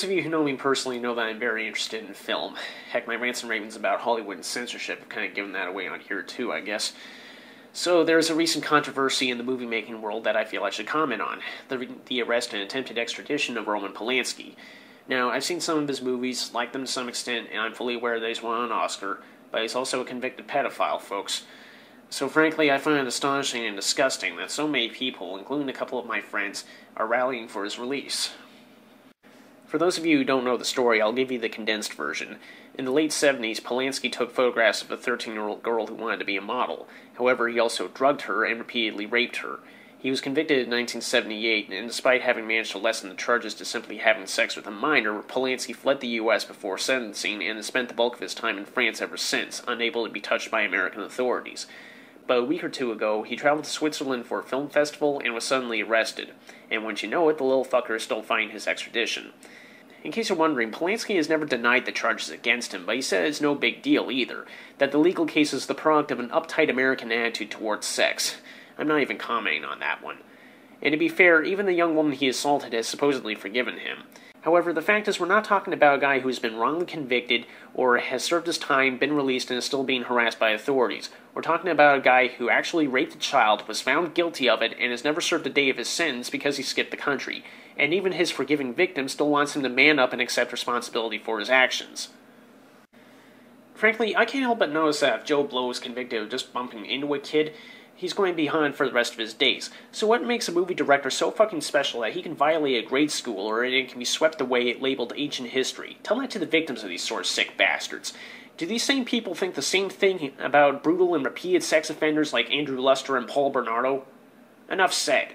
Those of you who know me personally know that I'm very interested in film. Heck, my rants and ravings about Hollywood and censorship have kind of given that away on here too, I guess. So there's a recent controversy in the movie-making world that I feel I should comment on. The arrest and attempted extradition of Roman Polanski. Now, I've seen some of his movies, like them to some extent, and I'm fully aware that he's won an Oscar, but he's also a convicted pedophile, folks. So frankly, I find it astonishing and disgusting that so many people, including a couple of my friends, are rallying for his release. For those of you who don't know the story, I'll give you the condensed version. In the late 70s, Polanski took photographs of a 13-year-old girl who wanted to be a model. However, he also drugged her and repeatedly raped her. He was convicted in 1978, and despite having managed to lessen the charges to simply having sex with a minor, Polanski fled the U.S. before sentencing and has spent the bulk of his time in France ever since, unable to be touched by American authorities. But a week or two ago, he traveled to Switzerland for a film festival and was suddenly arrested. And once you know it, the little fucker is still fighting his extradition. In case you're wondering, Polanski has never denied the charges against him, but he said it's no big deal either, that the legal case is the product of an uptight American attitude towards sex. I'm not even commenting on that one. And to be fair, even the young woman he assaulted has supposedly forgiven him. However, the fact is we're not talking about a guy who's been wrongly convicted or has served his time, been released, and is still being harassed by authorities. We're talking about a guy who actually raped a child, was found guilty of it, and has never served a day of his sentence because he skipped the country. And even his forgiving victim still wants him to man up and accept responsibility for his actions. Frankly, I can't help but notice that if Joe Blow is convicted of just bumping into a kid, he's going to be hung for the rest of his days. So what makes a movie director so fucking special that he can violate a grade school or it can be swept away labeled ancient history? Tell that to the victims of these sort of sick bastards. Do these same people think the same thing about brutal and repeated sex offenders like Andrew Luster and Paul Bernardo? Enough said.